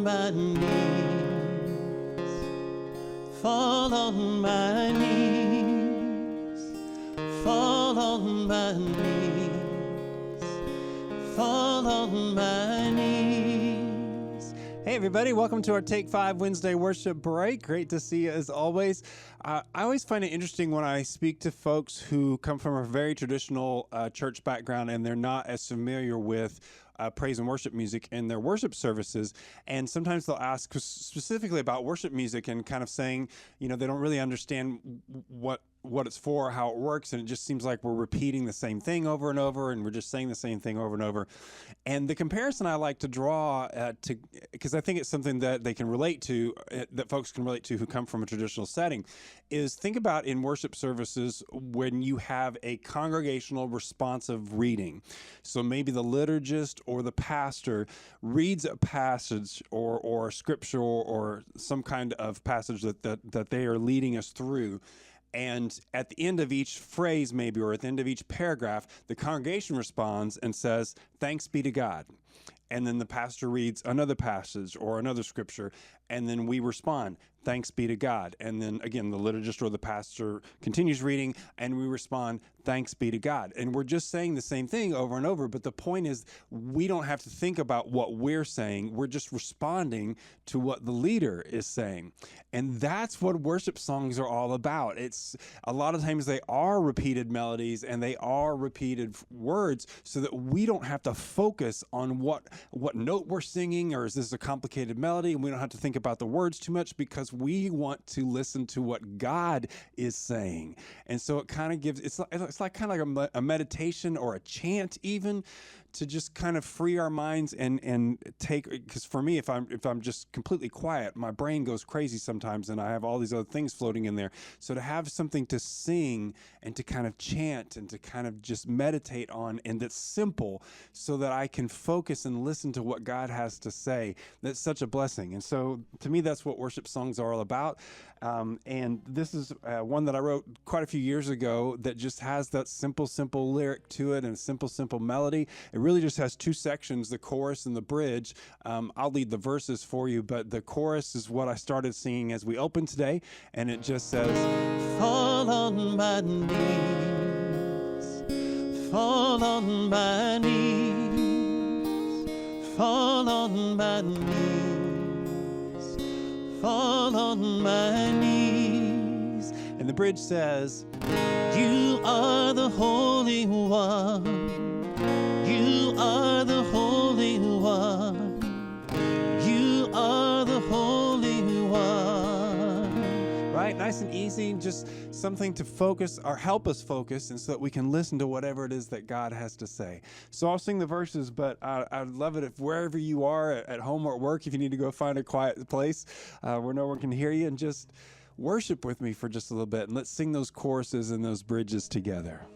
on my knees, fall on my knees, fall on my knees, fall on my knees. Hey everybody, welcome to our Take 5 Wednesday worship break. Great to see you as always. I always find it interesting when I speak to folks who come from a very traditional church background and they're not as familiar with praise and worship music in their worship services. And sometimes they'll ask specifically about worship music and kind of saying, you know, they don't really understand what it's for, how it works, and it just seems like we're repeating the same thing over and over, and we're just saying the same thing over and over. And the comparison I like to draw because I think it's something that they can relate to, that folks can relate to who come from a traditional setting, is think about in worship services when you have a congregational responsive reading. So maybe the liturgist or the pastor reads a passage or scripture or some kind of passage that they are leading us through. And at the end of each phrase, maybe, or at the end of each paragraph, the congregation responds and says, "Thanks be to God." And then the pastor reads another passage or another scripture, and then we respond, "Thanks be to God." And then again, the liturgist or the pastor continues reading, and we respond, "Thanks be to God." And we're just saying the same thing over and over, but the point is we don't have to think about what we're saying. We're just responding to what the leader is saying. And that's what worship songs are all about. It's a lot of times they are repeated melodies and they are repeated words so that we don't have to focus on what note we're singing, or is this a complicated melody, and we don't have to think about the words too much because we want to listen to what God is saying. And so it kind of gives, it's like kind of like a meditation or a chant even, to just kind of free our minds and take, because for me, if I'm just completely quiet, my brain goes crazy sometimes and I have all these other things floating in there. So to have something to sing and to kind of chant and to kind of just meditate on, and that's simple so that I can focus and listen to what God has to say, that's such a blessing. And so to me, that's what worship songs are all about. And this is one that I wrote quite a few years ago that just has that simple lyric to it and simple melody. It really just has two sections, the chorus and the bridge. I'll lead the verses for you, but the chorus is what I started singing as we open today, and it just says, "Fall on my knees, fall on my knees, fall on my knees, fall on my knees." And the bridge says, "You are the Holy One. You are the Holy One. You are the Holy One." Right? Nice and easy, just something to focus or help us focus, and so that we can listen to whatever it is that God has to say. So I'll sing the verses, but I'd love it if wherever you are, at home or at work, if you need to go find a quiet place where no one can hear you, and just worship with me for just a little bit, and let's sing those choruses and those bridges together.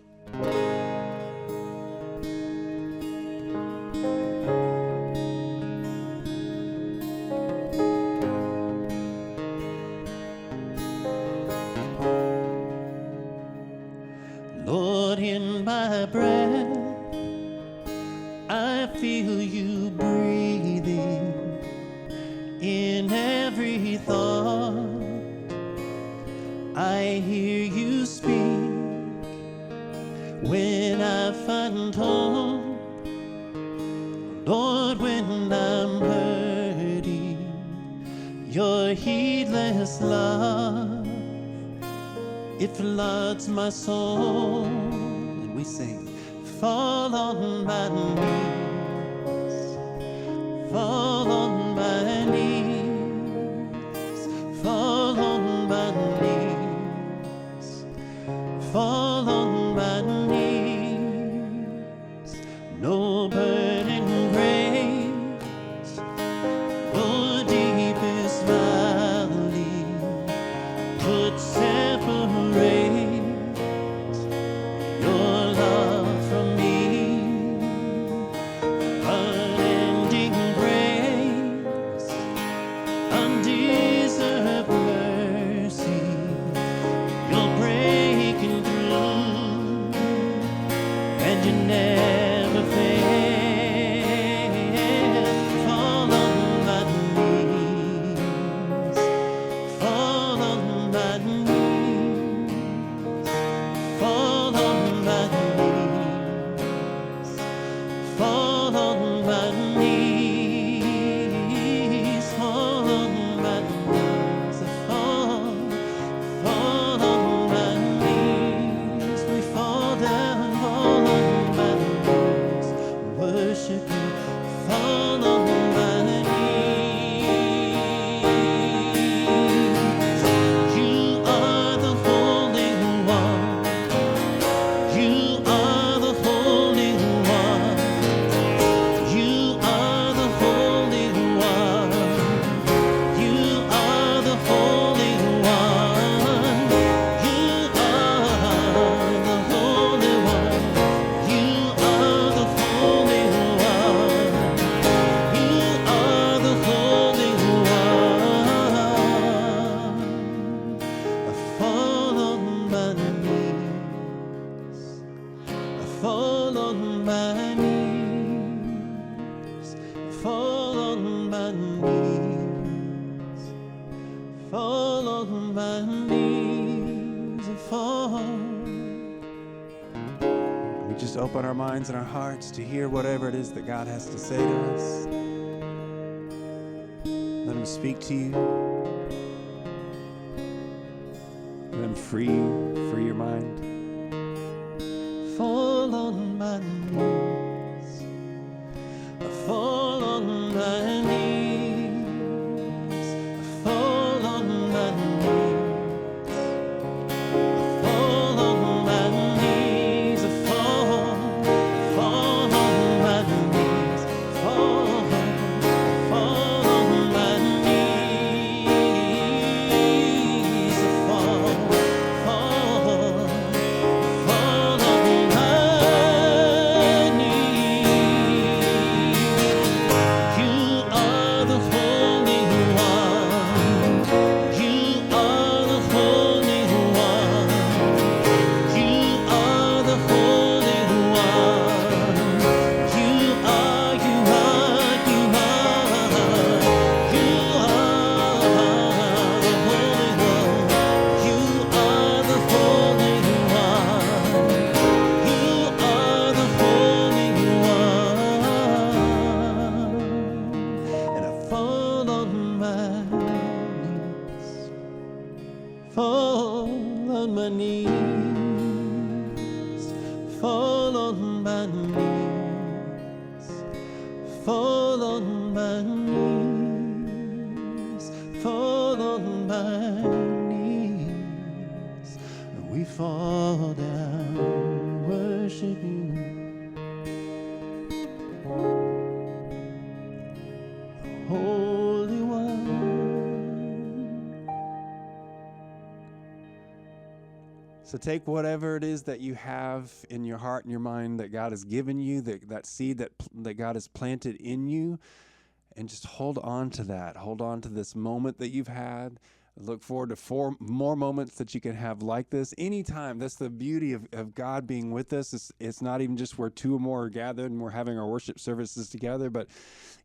Lord, in my breath, I feel you breathing. In every thought, I hear you speak. When I find hope, Lord, when I'm hurting, your heedless love, it floods my soul. And we sing, "Fall on my knees, fall on my knees, fall on my knees, fall on my knees. No burning grace, no deepest valley could separate your love from me. Unending grace, undeserved mercy, you're breaking through. fall. We just open our minds and our hearts to hear whatever it is that God has to say to us. Let him speak to you. Let him free your mind. Fall on my knees. I fall on my knees. I fall on my knees. I fall on my knees. I fall on my knees. Fall on my knees. I fall on my knees. You are the Holy One. You are the Holy One. You are the Holy One. You are the Holy One. You are the Holy One. You are the Holy One. And I fall on my knees. Fall on my knees. Fall on my knees. Fall on my knees. Fall on my knees. And we fall down, worship you. Holy One. So take whatever it is that you have in your heart and your mind that God has given you, that seed that God has planted in you, and just hold on to that. Hold on to this moment that you've had. Look forward to 4 more moments that you can have like this anytime. That's the beauty of God being with us. It's not even just where 2 or more are gathered and we're having our worship services together, but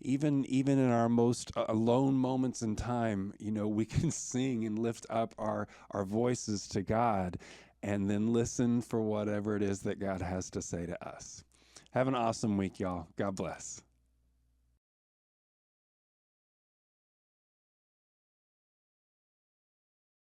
even in our most alone moments in time, we can sing and lift up our voices to God and then listen for whatever it is that God has to say to us. Have an awesome week, y'all. God bless.